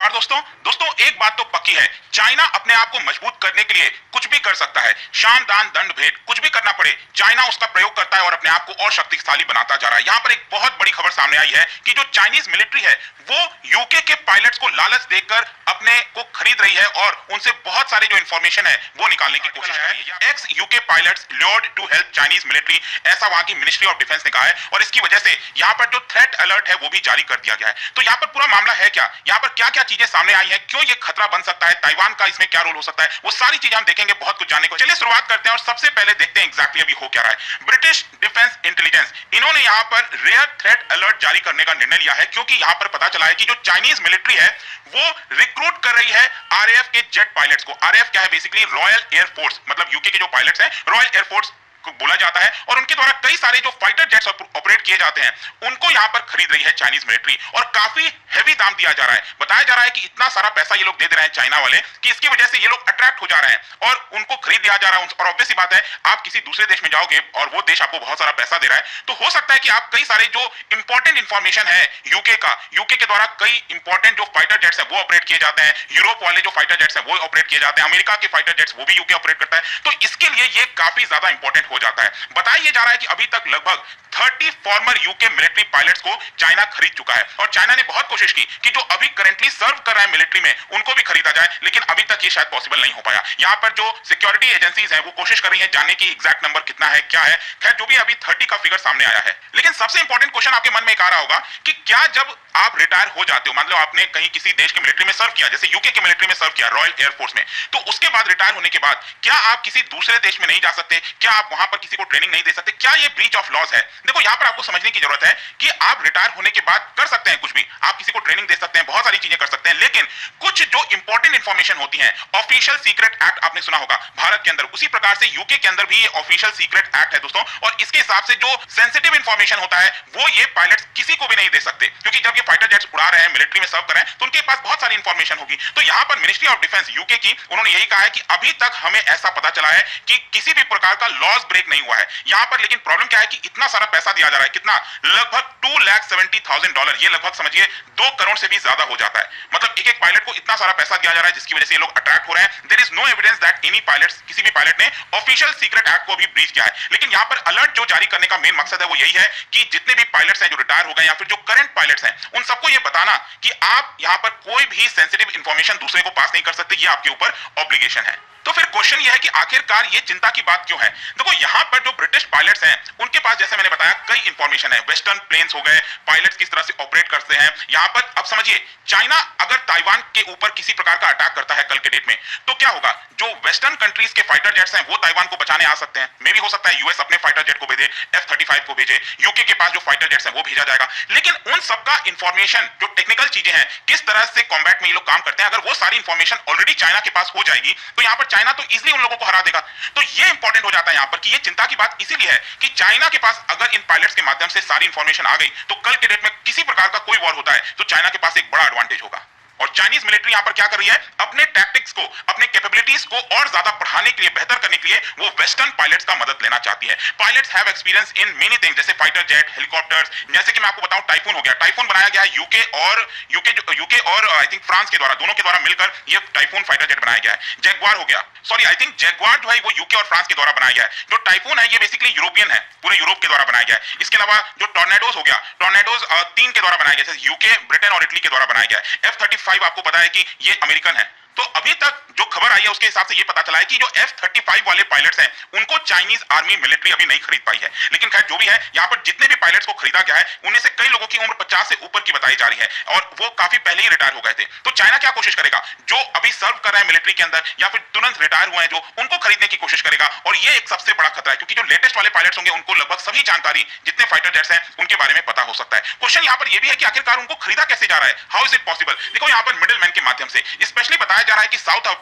और दोस्तों एक बात तो पक्की है, चाइना अपने आप को मजबूत करने के लिए कुछ भी कर सकता है। शाम दान दंड भेद कुछ भी करना पड़े, चाइना उसका प्रयोग करता है और अपने आप को और शक्तिशाली बनाता जा रहा है। यहाँ पर एक बहुत बड़ी खबर सामने आई है कि जो चाइनीज मिलिट्री है वो यूके के पायलट्स को लालच देकर अपने को खरीद रही है और उनसे बहुत सारे जो इंफॉर्मेशन है वो निकालने की कोशिश कर रही है। Ex UK pilots lured to help Chinese military, ऐसा वहां की मिनिस्ट्री ऑफ डिफेंस ने कहा है और इसकी वजह से यहाँ पर जो थ्रेट अलर्ट है वो भी जारी कर दिया गया है। तो यहाँ पर पूरा मामला है क्या, यहाँ पर क्या क्या चीजें सामने आई है, क्यों ये खतरा बन सकता है, ताइवान का इसमें क्या रोल हो सकता है, वो सारी चीजें हम देखेंगे, बहुत कुछ जानने को। चलिए शुरुआत करते हैं और सबसे पहले देखते हैं एग्जैक्टली अभी हो क्या रहा है। ब्रिटिश डिफेंस इंटेलिजेंस इन्होंने यहाँ पर रेयर थ्रेट अलर्ट जारी करने का निर्णय लिया है क्योंकि यहाँ पर पता चला है कि जो चाइनीज मिलिट्री है वो रिक्रूट कर रही है आरएएफ के जेट पायलट्स को। आरएएफ क्या है, बेसिकली रॉयल एयरफोर्स, मतलब यूके के जो पायलट्स हैं रॉयल एयरफोर्स को बोला जाता है और उनके द्वारा कई सारे जो फाइटर जेट्स ऑपरेट किए जाते हैं उनको यहां पर खरीद रही है चाइनीज मिलिट्री और काफी हैवी दाम दिया जा रहा है। बताया जा रहा है कि इतना सारा पैसा ये लोग दे रहे हैं चाइना वाले कि इसकी वजह से ये लोग अट्रैक्ट हो जा रहे हैं और उनको खरीद दिया जा रहा है। और ऑब्वियस सी बात है, आप किसी दूसरे देश में जाओगे और वो देश आपको बहुत सारा पैसा दे रहा है तो हो सकता है कि आप कई सारे जो इंपॉर्टेंट इंफॉर्मेशन है यूके के द्वारा कई इंपॉर्टेंट जो फाइटर जेट्स है वो ऑपरेट किए जाते हैं, यूरोप वाले जो फाइटर जेट्स है वो ऑपरेट किए जाते हैं, अमेरिका के फाइटर जेट्स वो भी यूके ऑपरेट करता है, तो इसके लिए ये काफी ज्यादा इंपॉर्टेंट हो जाता है। बताया जा रहा है कि अभी तक लगभग 30 फॉर्मर यूके मिलिट्री पायलट्स को चाइना खरीद चुका है और चाइना ने बहुत कोशिश की कि जो अभी करंटली सर्व कर रहा है मिलिट्री में उनको भी खरीदा जाए, लेकिन अभी तक ये शायद पॉसिबल नहीं हो पाया। यहाँ पर जो सिक्योरिटी एजेंसीज हैं वो कोशिश कर रही हैं जानने की एग्जैक्ट नंबर कितना है, क्या है। खैर जो भी अभी 30 का फिगर सामने आया है, लेकिन सबसे इंपॉर्टेंट क्वेश्चन आपके मन में एक आ रहा होगा कि क्या जब आप रिटायर हो जाते हो, मान लो आपने कहीं किसी देश के मिलिट्री में सर्व किया, जैसे यूके के मिलिट्री में सर्व किया रॉयल एयरफोर्स में, तो उसके बाद रिटायर होने के बाद क्या आप किसी दूसरे देश में नहीं जा सकते, क्या आप वहां पर किसी को ट्रेनिंग नहीं दे सकते, क्या ये ब्रीच ऑफ लॉज है? देखो यहाँ पर आपको समझने की जरूरत है कि आप रिटायर होने के बाद कर सकते हैं कुछ भी, आप किसी को ट्रेनिंग दे सकते हैं, बहुत सारी चीजें कर सकते हैं, लेकिन कुछ जो इंपॉर्टेंट इंफॉर्मेशन होती है, ऑफिशियल सीक्रेट एक्ट आपने सुना होगा भारत के अंदर, उसी प्रकार से यूके के अंदर भी ये ऑफिशियल सीक्रेट एक्ट है दोस्तों, और इसके हिसाब से जो सेंसिटिव इंफॉर्मेशन होता है वो ये पायलट्स किसी को भी नहीं दे सकते, क्योंकि जब ये फाइटर जेट्स उड़ा रहे हैं, मिलिट्री में सर्व कर रहे हैं, तो उनके पास बहुत सारी इंफॉर्मेशन होगी। तो यहाँ पर मिनिस्ट्री ऑफ डिफेंस यूके की उन्होंने यही कहा है कि अभी तक हमें ऐसा पता चला है कि किसी भी प्रकार का लॉस ब्रेक नहीं हुआ है यहाँ पर। लेकिन प्रॉब्लम क्या है कि इतना सारा पैसा दिया जा रहा है, कितना, लगभग $270,000, ये लगभग समझिए 2 करोड़ से भी ज्यादा हो जाता है। मतलब एक एक पायलट को इतना सारा पैसा दिया जा रहा है जिसकी वजह से ये लोग अट्रैक्ट हो रहे हैं। There is no evidence that any pilots, किसी भी पायलट ने ऑफिशियल सीक्रेट एक्ट को भी ब्रीच किया है। लेकिन यहाँ पर अलर्ट जो जारी करने का मेन मकसद है वो यही है कि जितने भी पायलट्स हैं जो रिटायर हो गए या फिर जो करंट पायलट्स हैं उन सबको ये बताना कि आप यहाँ पर कोई भी सेंसिटिव इंफॉर्मेशन दूसरे को पास नहीं कर सकते, ये आपके ऊपर ऑब्लिगेशन है। तो फिर क्वेश्चन ये है कि आखिरकार ये चिंता की बात क्यों है? देखो यहाँ पर जो ब्रिटिश पायलट्स हैं उनके पास, जैसे मैंने बताया, कई इंफॉर्मेशन है, वेस्टर्न प्लेन्स हो गए, पायलट्स किस तरह से ऑपरेट करते हैं यहाँ पर। अब समझिए, चाइना अगर ताइवान के ऊपर किसी प्रकार का अटैक करता है कल के डेट में, तो क्या होगा? जो वेस्टर्न कंट्रीज के फाइटर जेट्स हैं वो ताइवान को बचाने आ सकते हैं, मे भी हो सकता है यूएस अपने फाइटर जेट को भेजे, F-35 को भेजे, यूके के पास जो फाइटर जेट्स हैं वो भेजा जाएगा, लेकिन उन सबका इंफॉर्मेशन, जो टेक्निकल चीजें हैं, किस तरह से कॉम्बैट में ये लोग काम करते हैं, अगर वो सारी इंफॉर्मेशन ऑलरेडी चाइना के पास हो जाएगी तो यहाँ पर चाइना तो इजीली उन लोगों को हरा देगा। तो ये इंपॉर्टेंट हो जाता है यहाँ पर कि ये चिंता की बात इसीलिए है कि चाइना के पास अगर इन पायलट्स के माध्यम से सारी इंफॉर्मेशन आ गई तो कल के डेट में किसी प्रकार का कोई वॉर होता है तो चाइना के पास एक बड़ा एडवांटेज होगा। और चाइनीज मिलिट्री यहां पर क्या कर रही है, अपने टैक्टिक्स को, अपने कैपेबिलिटीज को और ज्यादा बढ़ाने के लिए, बेहतर करने के लिए वो वेस्टर्न पायलट्स का मदद लेना चाहती है। Pilots have experience in many things, जैसे फाइटर जेट, हेलीकॉप्टर्स, जैसे कि मैं आपको बताऊं टाइफून हो गया, टाइफून बनाया गया है यूके और आई थिंक फ्रांस के द्वारा, दोनों के द्वारा मिलकर ये टाइफून फाइटर जेट बनाया गया है। जैगवार हो गया, सॉरी आई थिंक जैगवार जो है वो यूके और फ्रांस के द्वारा बनाया गया है। जो टाइफून है ये बेसिकली यूरोपियन है, पूरे यूरोप के द्वारा बनाया गया है। इसके अलावा जो टॉर्नेडोज हो गया, टॉर्नेडोज 3 के द्वारा बनाया गया, जैसे यूके, ब्रिटेन और इटली के द्वारा बनाया गया है। F-35 आपको पता है कि ये अमेरिकन है। तो अभी तक जो खबर आई है उसके हिसाब से ये पता चला है कि जो F-35 वाले पायलट्स हैं उनको चाइनीज आर्मी मिलिट्री अभी नहीं खरीद पाई है। लेकिन खैर जो भी है, यहाँ पर जितने भी पायलट्स को खरीदा गया है उनमें से कई लोगों की उम्र 50 से ऊपर की बताई जा रही है और वो काफी पहले ही रिटायर हो गए थे। तो चाइना क्या कोशिश करेगा, जो अभी सर्व कर रहे हैं मिलिट्री के अंदर या फिर तुरंत रिटायर हुए हैं जो, उनको खरीदने की कोशिश करेगा। और ये एक सबसे बड़ा खतरा है क्योंकि जो लेटेस्ट वाले पायलट्स होंगे उनको लगभग सभी जानकारी जितने फाइटर जेट्स हैं उनके बारे में पता हो सकता है। क्वेश्चन यहाँ पर यह भी है कि आखिरकार उनको खरीदा कैसे जा रहा है, हाउ इज इट पॉसिबल? देखो यहाँ पर मिडिल मैन के माध्यम से, स्पेशली बताया बताया जा रहा है कि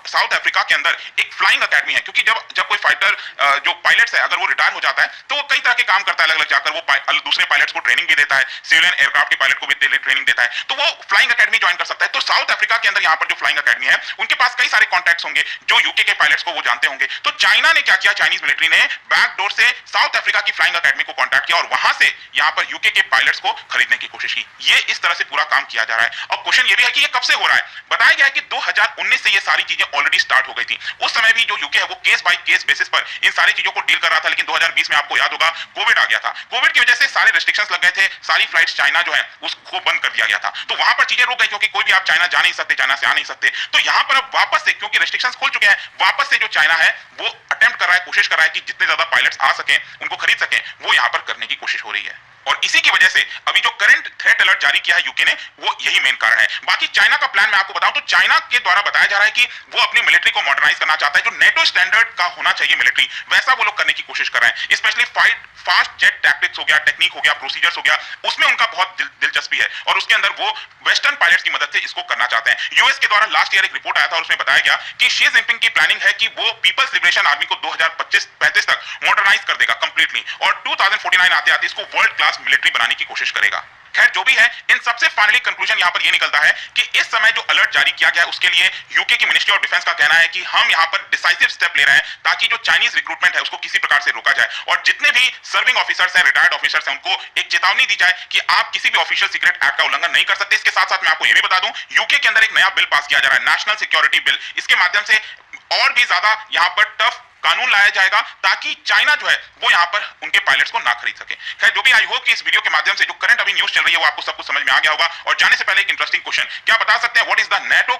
साउथ अफ्रीका के अंदर एक फ्लाइंग अकेडमी है, क्योंकि जब कोई फाइटर जो पायलट्स है अगर वो रिटायर हो जाता है तो वो कई तरह के काम करता है, अलग अलग जाकर वो दूसरे पायलट्स को ट्रेनिंग भी देता है, सिविलियन एयरक्राफ्ट के पायलट को भी ट्रेनिंग देता है, तो वो फ्लाइंग अकेडमी ज्वाइन कर सकता है। तो साउथ अफ्रीका के अंदर यहाँ पर जो फ्लाइंग अकेडमी है उनके पास कई सारे कॉन्टैक्ट्स होंगे जो यूके के पायलट्स को वो जानते होंगे। तो चाइना ने क्या किया, चाइनीज मिलिट्री ने बैकडोर से साउथ अफ्रीका की फ्लाइंग अकेडमी को कॉन्टैक्ट किया और वहां से यहाँ पर यूके के पायलट्स को खरीदने की कोशिश की। ये इस तरह से पूरा काम किया जा रहा है। और क्वेश्चन ये भी है कि ये कब से हो रहा है। बताया गया है कि 2019 से ये सारी चीजें ऑलरेडी स्टार्ट हो गई थी। उस समय भी जो यूके है वो केस बाय केस बेसिस पर इन सारी चीजों को डील कर रहा था, लेकिन 2020 में आपको याद होगा कोविड आ गया था। कोविड की वजह से सारे रेस्ट्रिक्शंस लग गए थे, सारी फ्लाइट्स चाइना जो है उसको बंद कर दिया गया था, तो वहां पर चीजें रुक गई, क्योंकि कोई भी आप चाइना जा नहीं सकते, चाइना से आ नहीं सकते। तो यहां पर अब वापस से, क्योंकि रेस्ट्रिक्शंस खुल चुके हैं, वापस से जो चाइना है वो अटेम्प्ट कर रहा है, कोशिश कर रहा है कि जितने ज्यादा पायलट्स आ सके उनको खरीद सके, वो यहां पर करने की कोशिश हो रही है। और इसी की वजह से अभी जो करंट थ्रेट अलर्ट जारी किया है यूके ने, वो यही मेन कारण है। बाकी चाइना का प्लान मैं आपको बताऊं तो चाइना के द्वारा बताया जा रहा है कि वो अपनी मिलिट्री को मॉडर्नाइज करना चाहता है, जो नेटो स्टैंडर्ड का होना चाहिए मिलिट्री, वैसा वो लोग करने की कोशिश कर रहे हैं। स्पेशली फास्ट जेट टैक्टिक्स हो गया, टेक्निक हो गया, प्रोसीजर्स हो गया, उसमें उनका बहुत दिलचस्पी है और उसके अंदर वो वेस्टर्न पायलट्स की मदद से इसको करना चाहते हैं। यूएस के द्वारा लास्ट ईयर एक रिपोर्ट आया था और उसमें बताया गया कि शी जिनपिंग की प्लानिंग है कि वो पीपल्स लिबरेशन आर्मी को 2025-35 तक मॉडर्नाइज कर देगा कंप्लीटली और 2049 आते आते इसको वर्ल्ड क्लास मिलिट्री बनाने की कोशिश करेगा। खैर जो भी है, इन सबसे फाइनली कंक्लूजन यहां पर यह निकलता है कि इस समय जो अलर्ट जारी किया गया है उसके लिए यूके की मिनिस्ट्री ऑफ डिफेंस का कहना है कि हम यहां पर डिसाइसिव स्टेप ले रहे हैं ताकि जो चाइनीज रिक्रूटमेंट है उसको किसी प्रकार से रोका जाए और जितने भी सर्विंग ऑफिसर्स हैं, रिटायर्ड ऑफिसर्स हैं, उनको एक चेतावनी दी जाए कि आप किसी भी ऑफिशियल सीक्रेट एक्ट का उल्लंघन नहीं कर सकते। इसके साथ साथ मैं आपको यह भी बता दूं, यूके के अंदर एक नया बिल पास किया जा रहा है, नेशनल सिक्योरिटी बिल। इसके माध्यम से और भी ज्यादा यहां पर टफ कानून लाया जाएगा ताकि चाइना जो है वो यहां पर उनके पायलट्स को ना खरीद सके। खैर जो भी, आई होप कि इस वीडियो के माध्यम से जो करंट अभी न्यूज चल रही है वो आपको सब कुछ समझ में आ गया होगा। और जाने से पहले एक इंटरेस्टिंग क्वेश्चन, क्या बता सकते हैं व्हाट इज द नेटो